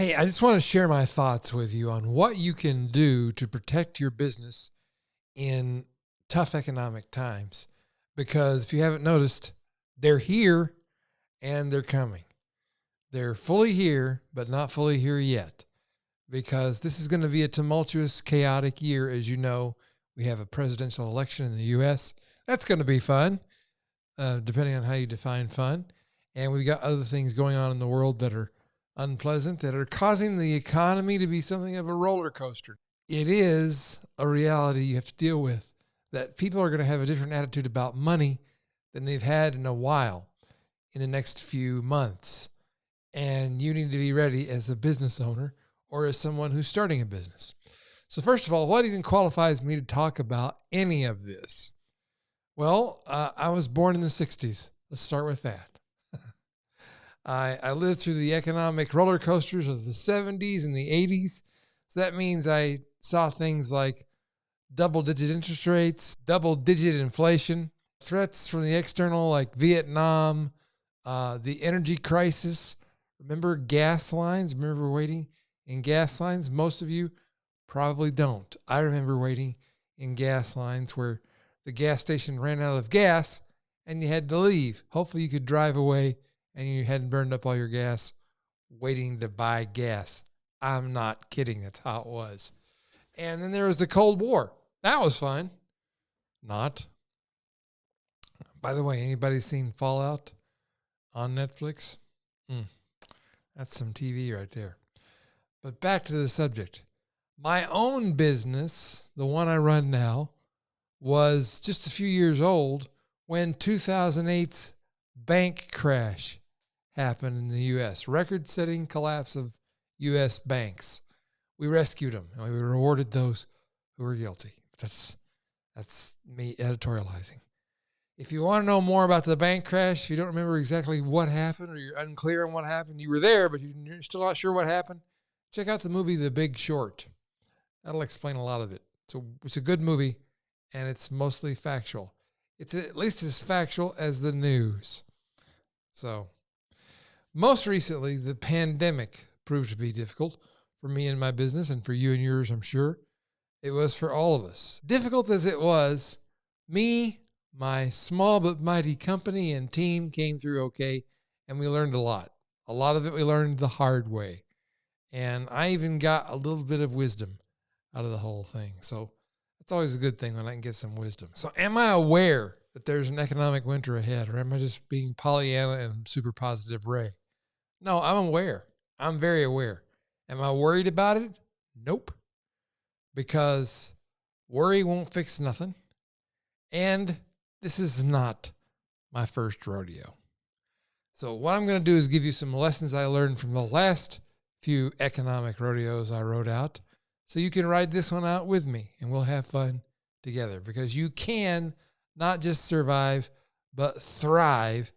Hey, I just want to share my thoughts with you on what you can do to protect your business in tough economic times. Because if you haven't noticed, they're here and they're coming. They're fully here, but not fully here yet. Because this is going to be a tumultuous, chaotic year. As you know, we have a presidential election in the U.S. That's going to be fun, depending on how you define fun. And we've got other things going on in the world that are unpleasant, that are causing the economy to be something of a roller coaster. It is a reality you have to deal with, that people are going to have a different attitude about money than they've had in a while in the next few months. And you need to be ready as a business owner or as someone who's starting a business. So first of all, what even qualifies me to talk about any of this? Well, I was born in the 60s. Let's start with that. I lived through the economic roller coasters of the 70s and the 80s. So that means I saw things like double-digit interest rates, double-digit inflation, threats from the external like Vietnam, the energy crisis. Remember gas lines? Remember waiting in gas lines? Most of you probably don't. I remember waiting in gas lines where the gas station ran out of gas and you had to leave. Hopefully you could drive away and you hadn't burned up all your gas waiting to buy gas. I'm not kidding. That's how it was. And then there was the Cold War. That was fun. Not. By the way, anybody seen Fallout on Netflix? That's some TV right there. But back to the subject. My own business, the one I run now, was just a few years old when 2008's bank crash happened in the U.S. Record-setting collapse of U.S. banks. We rescued them, and we rewarded those who were guilty. That's me editorializing. If you want to know more about the bank crash, if you don't remember exactly what happened or you're unclear on what happened, you were there, but you're still not sure what happened, check out the movie The Big Short. That'll explain a lot of it. It's a good movie, and it's mostly factual. It's at least as factual as the news. So, most recently, the pandemic proved to be difficult for me and my business, and for you and yours, I'm sure. It was for all of us. Difficult as it was, me, my small but mighty company and team came through okay, and we learned a lot. A lot of it we learned the hard way. And I even got a little bit of wisdom out of the whole thing. So that's always a good thing when I can get some wisdom. So am I aware that there's an economic winter ahead, or am I just being Pollyanna and super positive Ray? No, I'm aware. I'm very aware. Am I worried about it? Nope. Because worry won't fix nothing. And this is not my first rodeo. So what I'm going to do is give you some lessons I learned from the last few economic rodeos I rode out, so you can ride this one out with me and we'll have fun together, because you can not just survive, but thrive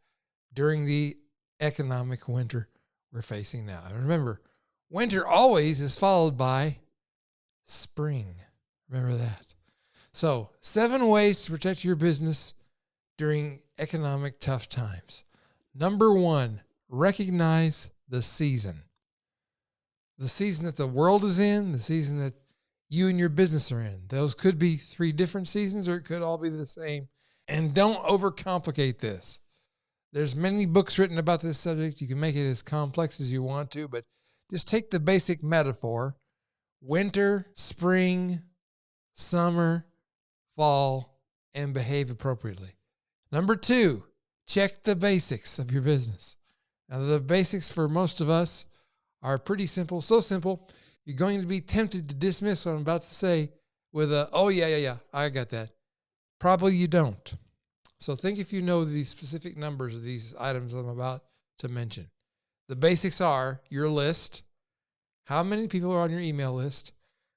during the economic winter we're facing now. And remember, winter always is followed by spring. Remember that. So 7 ways to protect your business during economic tough times. Number 1, recognize the season. The season that the world is in, the season that you and your business are in. Those could be 3 different seasons, or it could all be the same. And don't overcomplicate this. There's many books written about this subject. You can make it as complex as you want to, but just take the basic metaphor: winter, spring, summer, fall, and behave appropriately. Number 2, check the basics of your business. Now, the basics for most of us are pretty simple. So simple, you're going to be tempted to dismiss what I'm about to say with a, oh, yeah, I got that. Probably you don't. So think if you know the specific numbers of these items I'm about to mention. The basics are your list. How many people are on your email list?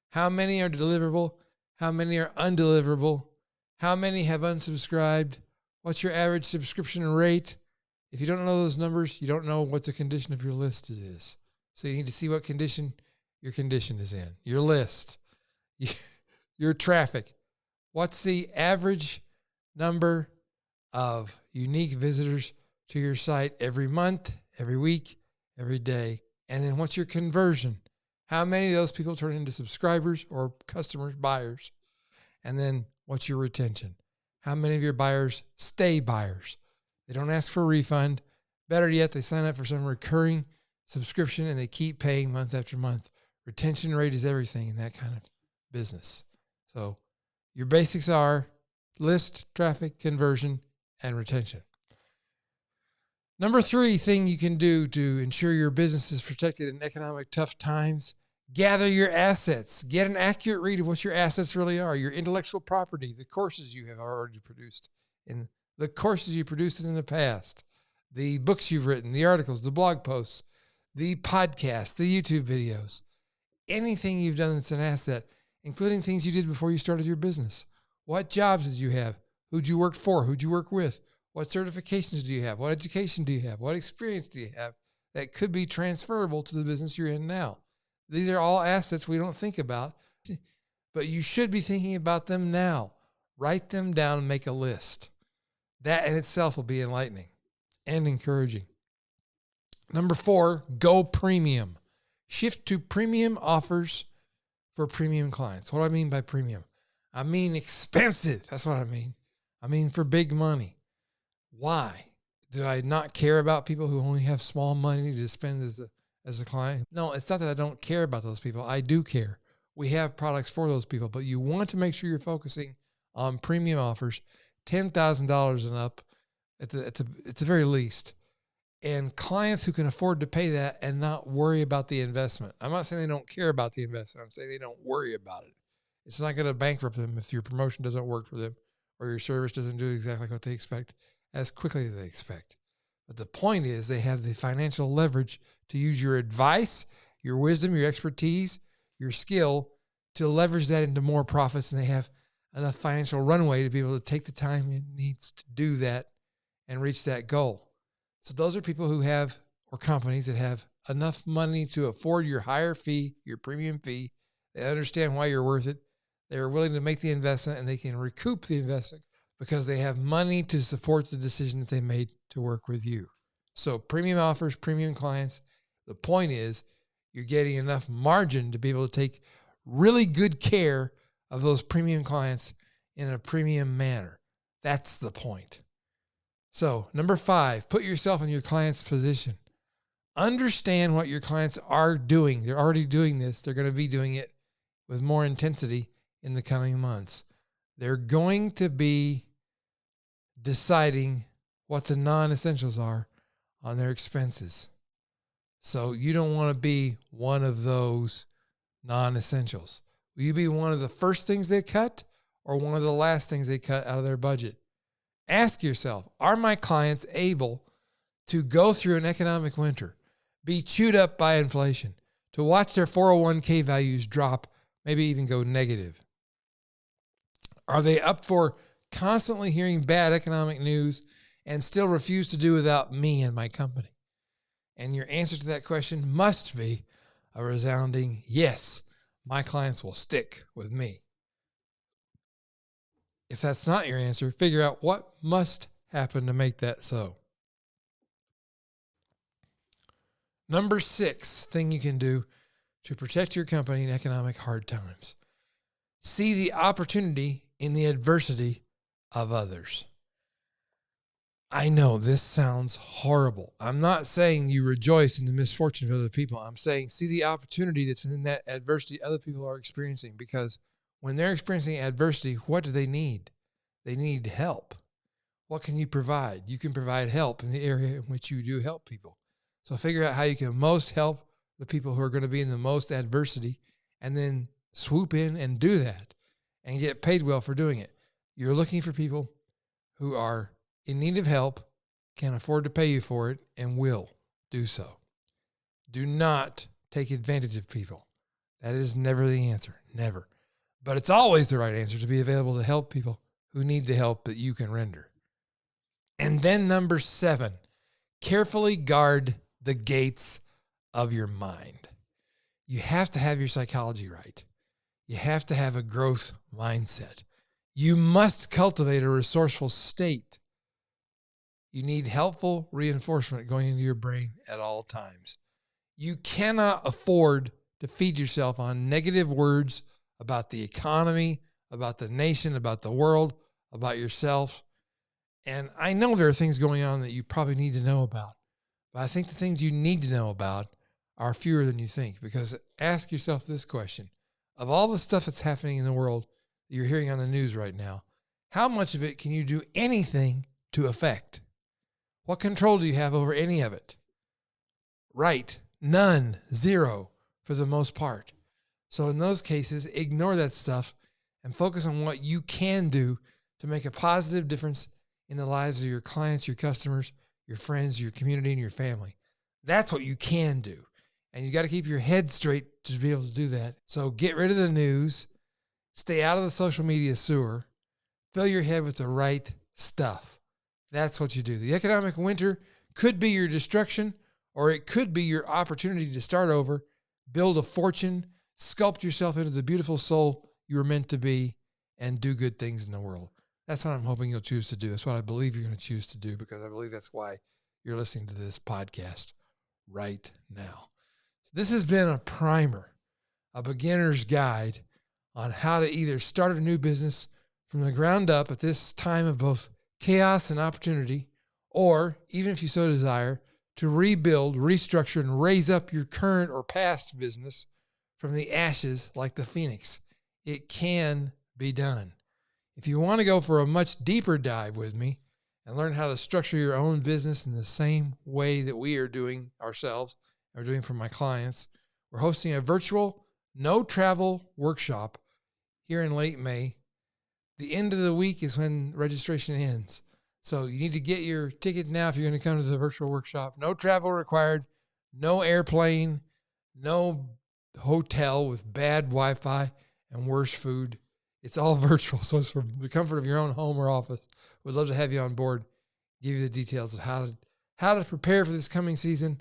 How many are deliverable? How many are undeliverable? How many have unsubscribed? What's your average subscription rate? If you don't know those numbers, you don't know what the condition of your list is. So you need to see what condition your condition is in. Your list, your traffic. What's the average number of unique visitors to your site every month, every week, every day, And then what's your conversion? How many of those people turn into subscribers or customers, buyers? And then what's your retention? How many of your buyers stay buyers? They don't ask for a refund. Better yet, they sign up for some recurring subscription and they keep paying month after month. Retention rate is everything in that kind of business. So your basics are list, traffic, conversion, and retention. Number 3 thing you can do to ensure your business is protected in economic tough times, gather your assets. Get an accurate read of what your assets really are, your intellectual property, the courses you have already produced, and the courses you produced in the past, the books you've written, the articles, the blog posts, the podcasts, the YouTube videos, anything you've done that's an asset, including things you did before you started your business. What jobs did you have? Who'd you work for? Who'd you work with? What certifications do you have? What education do you have? What experience do you have that could be transferable to the business you're in now? These are all assets we don't think about, but you should be thinking about them now. Write them down and make a list. That in itself will be enlightening and encouraging. Number 4, go premium. Shift to premium offers for premium clients. What do I mean by premium? I mean expensive. That's what I mean. I mean for big money. Why? Do I not care about people who only have small money to spend as a client? No, it's not that I don't care about those people. I do care. We have products for those people, but you want to make sure you're focusing on premium offers, $10,000 and up at the very least, and clients who can afford to pay that and not worry about the investment. I'm not saying they don't care about the investment. I'm saying they don't worry about it. It's not going to bankrupt them if your promotion doesn't work for them or your service doesn't do exactly what they expect as quickly as they expect. But the point is they have the financial leverage to use your advice, your wisdom, your expertise, your skill to leverage that into more profits, and they have enough financial runway to be able to take the time it needs to do that and reach that goal. So those are people who have, or companies that have enough money to afford your higher fee, your premium fee. They understand why you're worth it. They're willing to make the investment and they can recoup the investment because they have money to support the decision that they made to work with you. So premium offers, premium clients. The point is you're getting enough margin to be able to take really good care of those premium clients in a premium manner. That's the point. So number 5, put yourself in your client's position. Understand what your clients are doing. They're already doing this. They're going to be doing it with more intensity in the coming months. They're going to be deciding what the non-essentials are on their expenses. So you don't want to be one of those non-essentials. Will you be one of the first things they cut or one of the last things they cut out of their budget? Ask yourself, are my clients able to go through an economic winter, be chewed up by inflation, to watch their 401k values drop, maybe even go negative? Are they up for constantly hearing bad economic news and still refuse to do without me and my company? And your answer to that question must be a resounding yes. My clients will stick with me. If that's not your answer, figure out what must happen to make that so. Number 6 thing you can do to protect your company in economic hard times. See the opportunity in the adversity of others. I know this sounds horrible. I'm not saying you rejoice in the misfortune of other people. I'm saying see the opportunity that's in that adversity other people are experiencing, because when they're experiencing adversity, what do they need? They need help. What can you provide? You can provide help in the area in which you do help people. So figure out how you can most help the people who are going to be in the most adversity, and then swoop in and do that and get paid well for doing it. You're looking for people who are in need of help, can afford to pay you for it, and will do so. Do not take advantage of people. That is never the answer, never. But it's always the right answer to be available to help people who need the help that you can render. And then number 7, carefully guard the gates of your mind. You have to have your psychology right. You have to have a growth mindset. You must cultivate a resourceful state. You need helpful reinforcement going into your brain at all times. You cannot afford to feed yourself on negative words about the economy, about the nation, about the world, about yourself. And I know there are things going on that you probably need to know about, but I think the things you need to know about are fewer than you think. Because ask yourself this question: of all the stuff that's happening in the world that you're hearing on the news right now, how much of it can you do anything to affect? What control do you have over any of it? Right. None. Zero for the most part. So in those cases, ignore that stuff and focus on what you can do to make a positive difference in the lives of your clients, your customers, your friends, your community, and your family. That's what you can do. And you got to keep your head straight to be able to do that. So get rid of the news, stay out of the social media sewer, fill your head with the right stuff. That's what you do. The economic winter could be your destruction, or it could be your opportunity to start over, build a fortune, sculpt yourself into the beautiful soul you were meant to be, and do good things in the world. That's what I'm hoping you'll choose to do. That's what I believe you're going to choose to do, because I believe that's why you're listening to this podcast right now. This has been a primer, a beginner's guide on how to either start a new business from the ground up at this time of both chaos and opportunity, or even if you so desire, to rebuild, restructure, and raise up your current or past business from the ashes like the phoenix. It can be done. If you want to go for a much deeper dive with me and learn how to structure your own business in the same way that we are doing ourselves, or doing for my clients, we're hosting a virtual, no travel workshop here in late May. The end of the week is when registration ends. So you need to get your ticket now if you're going to come to the virtual workshop. No travel required, no airplane, no hotel with bad Wi-Fi and worse food. It's all virtual, so it's from the comfort of your own home or office. We'd love to have you on board, give you the details of how to prepare for this coming season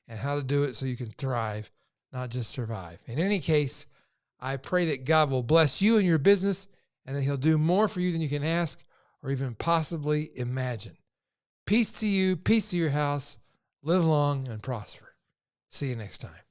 and how to do it so you can thrive, not just survive. In any case, I pray that God will bless you and your business, and that he'll do more for you than you can ask or even possibly imagine. Peace to you, peace to your house. Live long and prosper. See you next time.